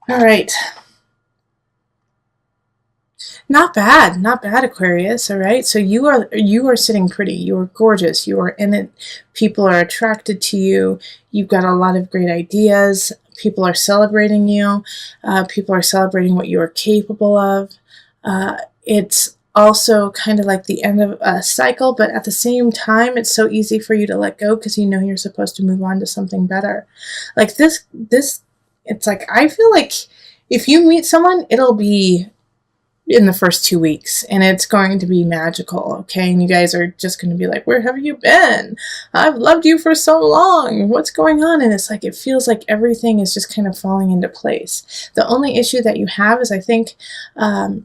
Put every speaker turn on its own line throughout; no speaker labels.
All right. Not bad, Aquarius. All right. So you are sitting pretty. You are gorgeous. You are in it. People are attracted to you. You've got a lot of great ideas. People are celebrating you. People are celebrating what you are capable of. It's also kind of like the end of a cycle, but at the same time, it's so easy for you to let go because you know you're supposed to move on to something better. Like this, it's like I feel like if you meet someone, it'll be in the first 2 weeks and it's going to be magical. Okay. And you guys are just going to be like, where have you been? I've loved you for so long. What's going on? And it's like, it feels like everything is just kind of falling into place. The only issue that you have is I think,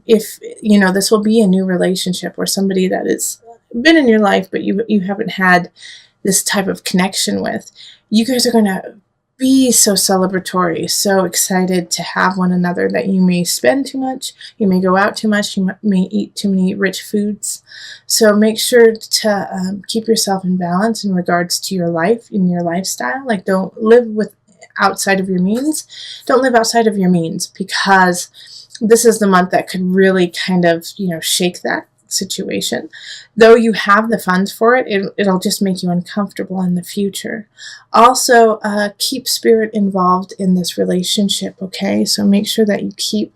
if, this will be a new relationship or somebody that has been in your life, but you haven't had this type of connection with, you guys are going to be so celebratory, so excited to have one another that you may spend too much, you may go out too much, you may eat too many rich foods. So make sure to keep yourself in balance in regards to your life and your lifestyle. Like don't live with outside of your means. Don't live outside of your means because this is the month that could really kind of, shake that situation. Though you have the funds for it, it'll just make you uncomfortable in the future. Also, keep spirit involved in this relationship, okay? So make sure that you keep,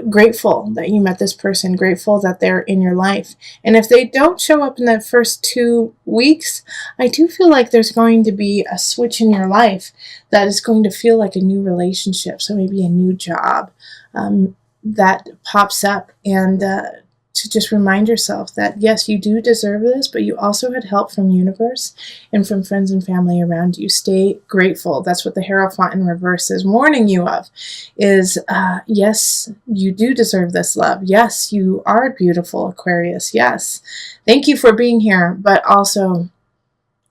grateful that you met this person, grateful that they're in your life. And if they don't show up in the first 2 weeks, I do feel like there's going to be a switch in your life that is going to feel like a new relationship. So maybe a new job. That pops up, and to just remind yourself that yes, you do deserve this, but you also had help from universe and from friends and family around you. Stay grateful. That's what the Hierophant in reverse is warning you of, is yes, you do deserve this love. Yes, you are beautiful, Aquarius. Yes, thank you for being here, but also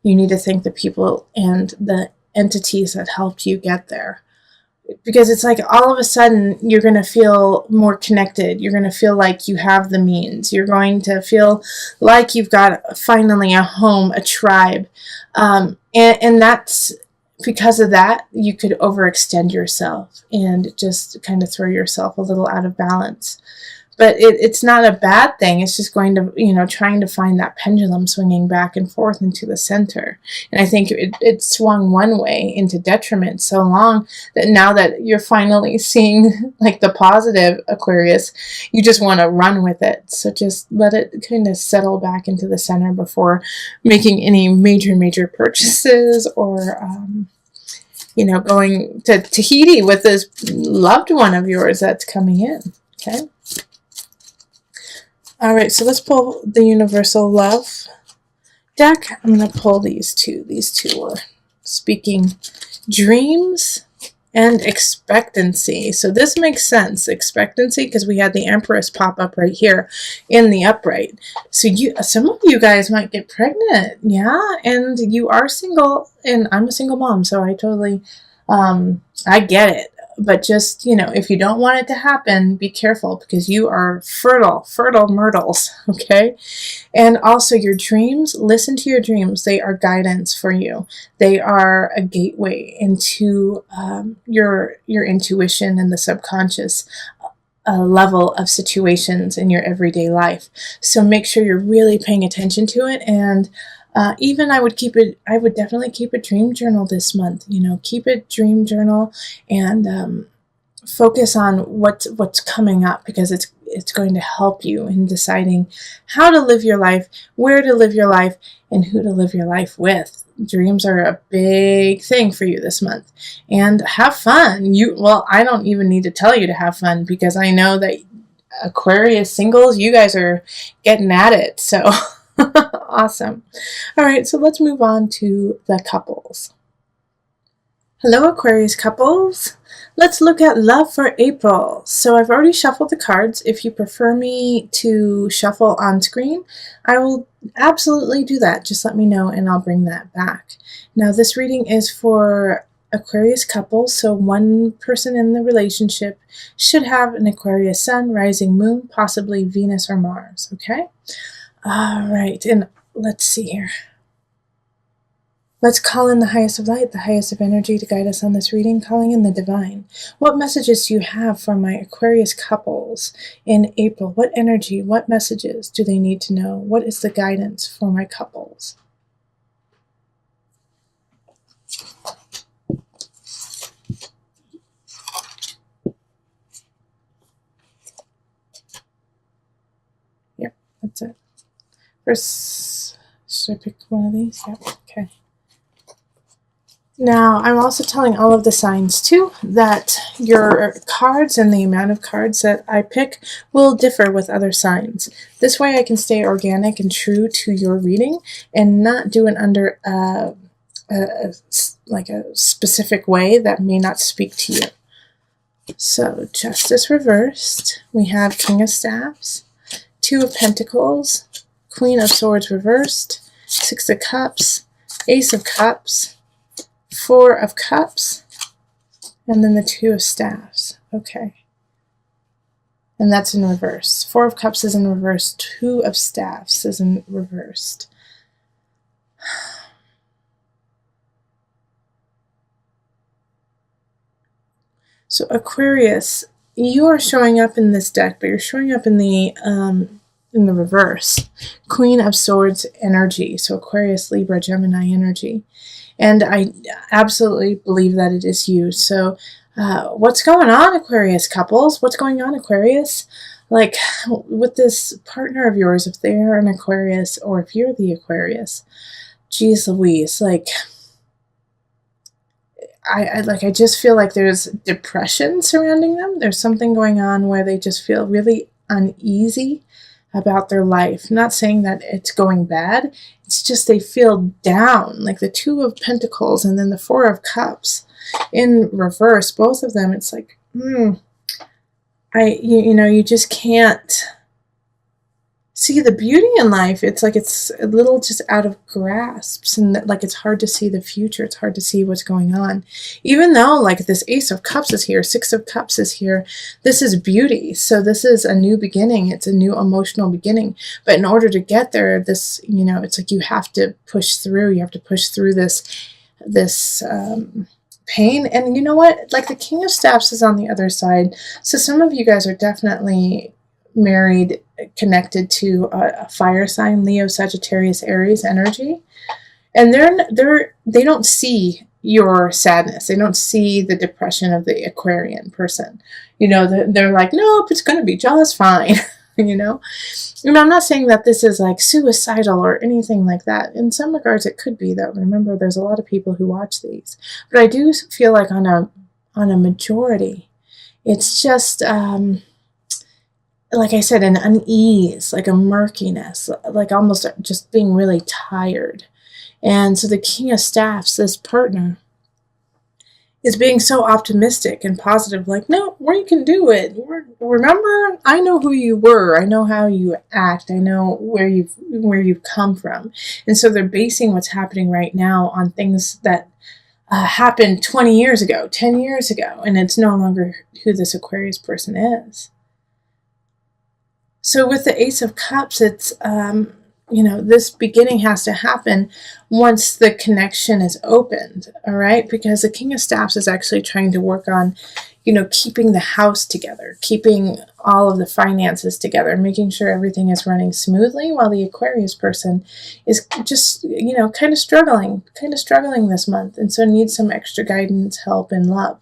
you need to thank the people and the entities that helped you get there. Because it's like all of a sudden you're going to feel more connected. You're going to feel like you have the means. You're going to feel like you've got finally a home, a tribe. And that's because of that, you could overextend yourself and just kind of throw yourself a little out of balance. But it's not a bad thing. It's just going to, trying to find that pendulum swinging back and forth into the center. And I think it swung one way into detriment so long that now that you're finally seeing like the positive, Aquarius, you just want to run with it. So just let it kind of settle back into the center before making any major purchases or, going to Tahiti with this loved one of yours that's coming in. Okay. All right, so let's pull the Universal Love deck. I'm going to pull these two. These two are speaking dreams and expectancy. So this makes sense, expectancy, because we had the Empress pop up right here in the upright. So some of you guys might get pregnant, yeah, and you are single, and I'm a single mom, so I totally, I get it. But just, if you don't want it to happen, be careful because you are fertile myrtles, okay? And also your dreams, listen to your dreams. They are guidance for you. They are a gateway into your intuition and the subconscious level of situations in your everyday life. So make sure you're really paying attention to it. And even I would definitely keep a dream journal this month. Keep a dream journal and focus on what's coming up, because it's going to help you in deciding how to live your life, where to live your life, and who to live your life with. Dreams are a big thing for you this month. And have fun. I don't even need to tell you to have fun, because I know that Aquarius singles, you guys are getting at it. So awesome. All right, so let's move on to the couples. Hello, Aquarius couples. Let's look at love for April. So I've already shuffled the cards. If you prefer me to shuffle on screen, I will absolutely do that. Just let me know and I'll bring that back. Now, this reading is for Aquarius couples. So one person in the relationship should have an Aquarius sun, rising moon, possibly Venus or Mars, okay? All right, and let's see here. Let's call in the highest of light, the highest of energy to guide us on this reading, calling in the divine. What messages do you have for my Aquarius couples in April? What energy, what messages do they need to know? What is the guidance for my couples? Yep, that's it. First, should I pick one of these? Yep, okay. Now, I'm also telling all of the signs, too, that your cards and the amount of cards that I pick will differ with other signs. This way I can stay organic and true to your reading and not do it under like a specific way that may not speak to you. So, Justice reversed. We have King of Staffs, Two of Pentacles, Queen of Swords reversed, Six of Cups, Ace of Cups, Four of Cups, and then the Two of Staffs. Okay. And that's in reverse. Four of Cups is in reverse. Two of Staffs is in reversed. So Aquarius, you are showing up in this deck, but you're showing up in the reverse. Queen of Swords energy. So Aquarius, Libra, Gemini energy. And I absolutely believe that it is you. So what's going on, Aquarius couples? What's going on, Aquarius? Like, with this partner of yours, if they're an Aquarius or if you're the Aquarius, geez Louise, like, I just feel like there's depression surrounding them. There's something going on where they just feel really uneasy about their life. Not saying that it's going bad. It's just they feel down, like the Two of Pentacles and then the Four of Cups in reverse. Both of them, it's like, you just can't see the beauty in life. It's like it's a little just out of grasps, and like it's hard to see the future. It's hard to see what's going on. Even though like this Ace of Cups is here, Six of Cups is here, this is beauty. So this is a new beginning. It's a new emotional beginning. But in order to get there, this, it's like you have to push through. You have to push through this pain. And you know what? Like the King of Staffs is on the other side. So some of you guys are definitely married, connected to a fire sign, Leo, Sagittarius, Aries energy, and they don't see your sadness. They don't see the depression of the Aquarian person. They're like, nope, it's going to be just fine. And I'm not saying that this is like suicidal or anything like that. In some regards, it could be, though. Remember, there's a lot of people who watch these, but I do feel like on a majority, it's just like I said, an unease, like a murkiness, like almost just being really tired. And so the King of Staffs, this partner, is being so optimistic and positive, like, no, we can do it. Remember, I know who you were. I know how you act. I know where you've come from. And so they're basing what's happening right now on things that happened 20 years ago, 10 years ago, and it's no longer who this Aquarius person is. So with the Ace of Cups, it's, this beginning has to happen once the connection is opened, all right? Because the King of Staffs is actually trying to work on, keeping the house together, keeping all of the finances together, making sure everything is running smoothly, while the Aquarius person is just, kind of struggling this month, and so needs some extra guidance, help, and love.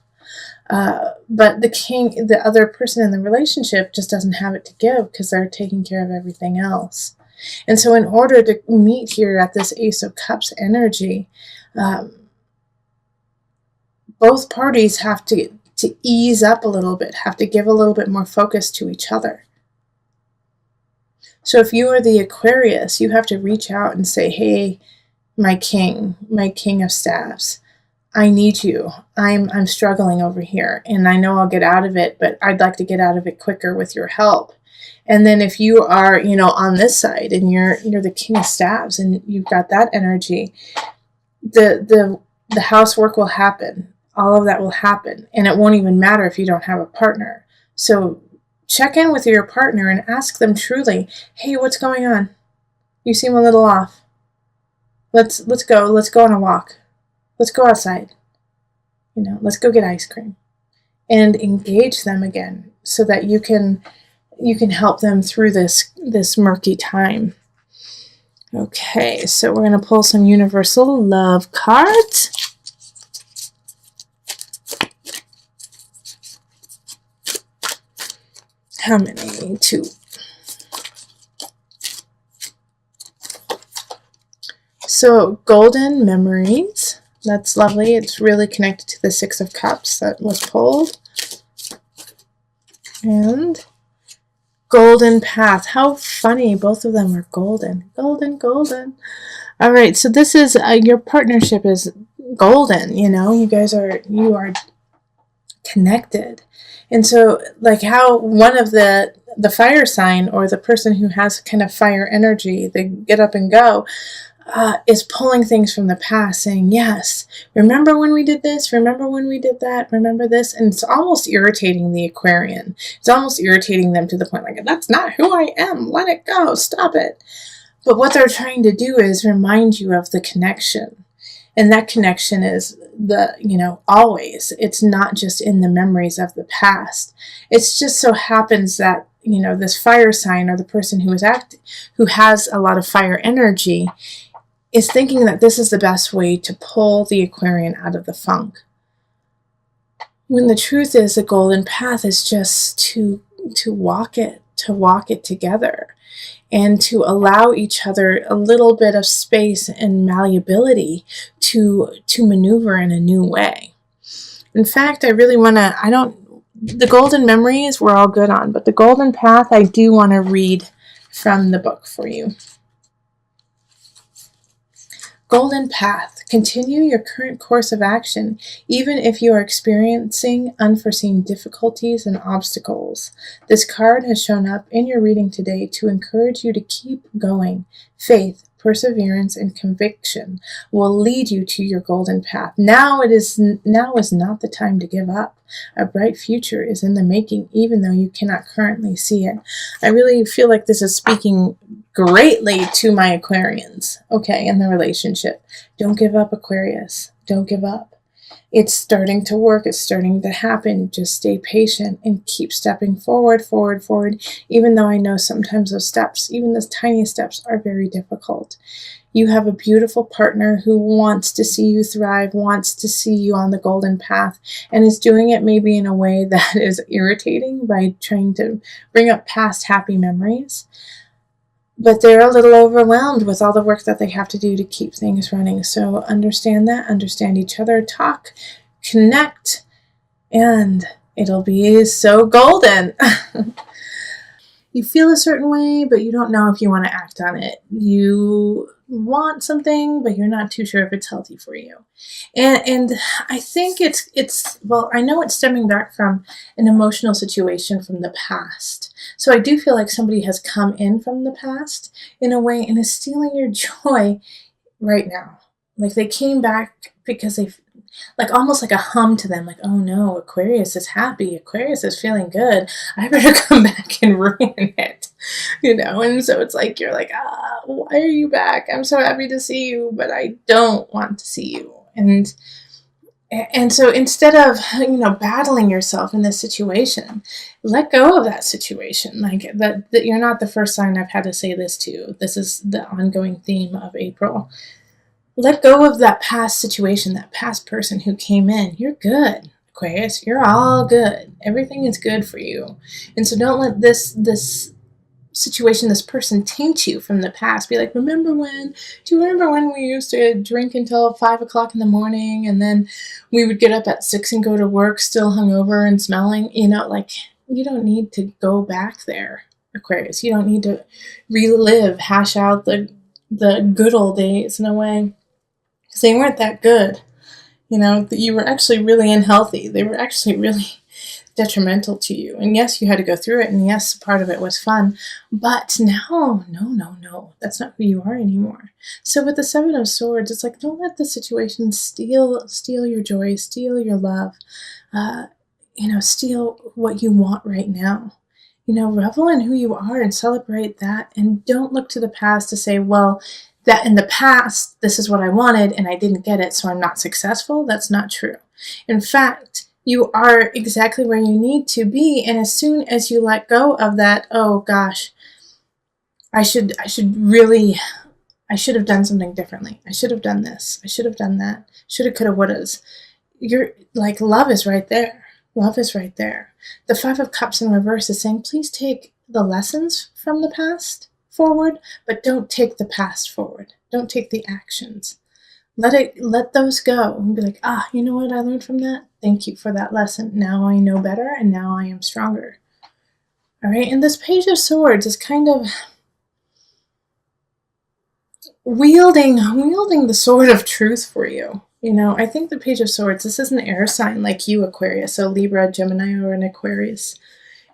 But the other person in the relationship just doesn't have it to give because they're taking care of everything else. And so in order to meet here at this Ace of Cups energy, both parties have to ease up a little bit, have to give a little bit more focus to each other. So if you are the Aquarius, you have to reach out and say, hey, my King of Staffs, I need you. I'm struggling over here, and I know I'll get out of it, but I'd like to get out of it quicker with your help. And then if you are, on this side and you're the King of Staffs and you've got that energy, the housework will happen. All of that will happen, and it won't even matter if you don't have a partner. So check in with your partner and ask them truly, hey, what's going on? You seem a little off. Let's go. Let's go on a walk. Let's go outside. Let's go get ice cream. And engage them again so that you can help them through this murky time. Okay, so we're going to pull some universal love cards. How many? 2. So, golden memories. That's lovely. It's really connected to the 6 of Cups that was pulled. And golden path. How funny. Both of them are golden. Golden, golden. All right. So this is, your partnership is golden. You are connected. And so like how one of the fire sign, or the person who has kind of fire energy, they get up and go, is pulling things from the past, saying, yes, remember when we did this? Remember when we did that? Remember this? And it's almost irritating the Aquarian. It's almost irritating them to the point like, that's not who I am. Let it go. Stop it. But what they're trying to do is remind you of the connection. And that connection is always. It's not just in the memories of the past. It's just so happens that, this fire sign, or the person who has a lot of fire energy, is thinking that this is the best way to pull the Aquarian out of the funk. When the truth is, the golden path is just to walk it together, and to allow each other a little bit of space and malleability to maneuver in a new way. In fact, I really want to, the golden memories we're all good on, but the golden path I do want to read from the book for you. Golden path. Continue your current course of action, even if you are experiencing unforeseen difficulties and obstacles. This card has shown up in your reading today to encourage you to keep going. Faith, perseverance, and conviction will lead you to your golden path. Now is not the time to give up. A bright future is in the making, even though you cannot currently see it. I really feel like this is speaking greatly to my Aquarians, okay, in the relationship. Don't give up, Aquarius. Don't give up. It's starting to work. It's starting to happen. Just stay patient and keep stepping forward, even though I know sometimes those steps, even those tiny steps, are very difficult. You have a beautiful partner who wants to see you thrive, wants to see you on the golden path, and is doing it maybe in a way that is irritating by trying to bring up past happy memories. But they're a little overwhelmed with all the work that they have to do to keep things running. So understand that, understand each other, talk, connect, and it'll be so golden. You feel a certain way, but you don't know if you want to act on it. You want something, but you're not too sure if it's healthy for you. And I think I know it's stemming back from an emotional situation from the past. So I do feel like somebody has come in from the past in a way and is stealing your joy right now. Like they came back because they, like almost like a hum to them, like, oh no, Aquarius is happy, Aquarius is feeling good, I better come back and ruin it, and so it's like, you're like, why are you back? I'm so happy to see you, but I don't want to see you. And so instead of, battling yourself in this situation, let go of that situation. Like that you're not the first sign I've had to say this to. This is the ongoing theme of April. Let go of that past situation, that past person who came in. You're good, Aquarius. You're all good. Everything is good for you. And so don't let this situation, this person, taint you from the past. Be like, do you remember when we used to drink until 5 o'clock in the morning, and then we would get up at 6 and go to work still hungover and smelling? You don't need to go back there, Aquarius. You don't need to relive, hash out the good old days in a way. Because they weren't that good. You were actually really unhealthy. They were actually really detrimental to you. And yes, you had to go through it. And yes, part of it was fun. But no. That's not who you are anymore. So with the 7 of Swords, it's like, don't let the situation steal your joy, steal your love, steal what you want right now. Revel in who you are and celebrate that. And don't look to the past to say, well, that in the past, this is what I wanted and I didn't get it, so I'm not successful. That's not true. In fact, you are exactly where you need to be. And as soon as you let go of that, oh gosh, I should have done something differently. I should have done this. I should have done that. Shoulda, coulda, wouldas. You're like, love is right there. Love is right there. The Five of Cups in reverse is saying, please take the lessons from the past forward, but don't take the past forward. Don't take the actions. Let those go and be like, you know what I learned from that? Thank you for that lesson. Now I know better and now I am stronger. All right. And this Page of Swords is kind of wielding the sword of truth for you. You know, I think the Page of Swords, this is an air sign like you, Aquarius, so Libra, Gemini, or an Aquarius.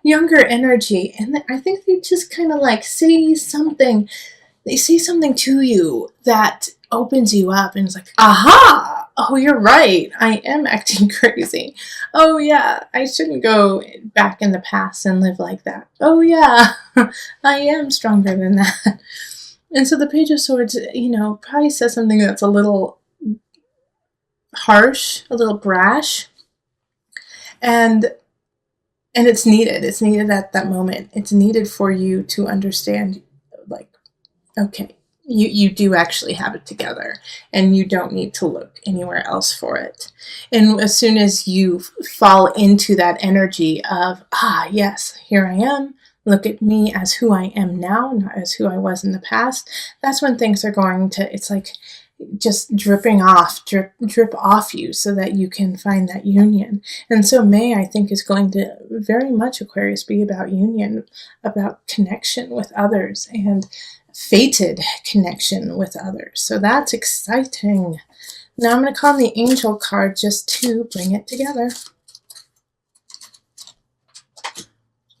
Younger energy, and I think they just kind of like see something. They see something to you that opens you up and it's like, aha! Oh, you're right. I am acting crazy. Oh yeah, I shouldn't go back in the past and live like that. Oh yeah, I am stronger than that. And so the Page of Swords, you know, probably says something that's a little harsh, a little brash, and it's needed. It's needed at that moment. It's needed for you to understand, like, okay, you do actually have it together and you don't need to look anywhere else for it. And as soon as you fall into that energy of, yes, here I am, look at me as who I am now, not as who I was in the past, that's when things are going to, it's like just drip off you so that you can find that union. And so May, I think, is going to very much, Aquarius, be about union, about connection with others and fated connection with others. So that's exciting. Now I'm going to call on the Angel card just to bring it together.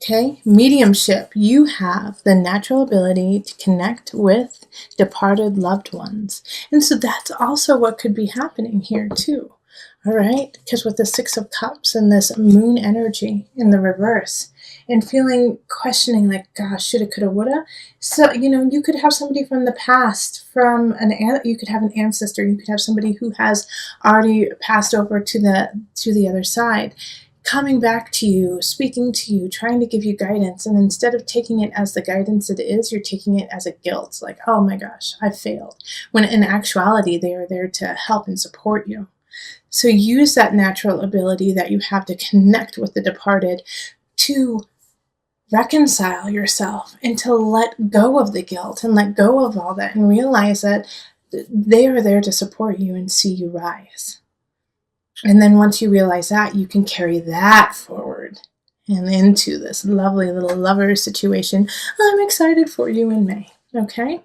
Okay, mediumship. You have the natural ability to connect with departed loved ones. And so that's also what could be happening here too. All right, because with the Six of Cups and this moon energy in the reverse and questioning like, gosh, shoulda, coulda, woulda. So, you know, you could have somebody from the past, you could have an ancestor, you could have somebody who has already passed over to the other side, coming back to you, speaking to you, trying to give you guidance. And instead of taking it as the guidance it is, you're taking it as a guilt. Like, oh my gosh, I failed. When in actuality, they are there to help and support you. So use that natural ability that you have to connect with the departed to reconcile yourself and to let go of the guilt and let go of all that and realize that they are there to support you and see you rise. And then once you realize that, you can carry that forward and into this lovely little lover situation. I'm excited for you in May, okay?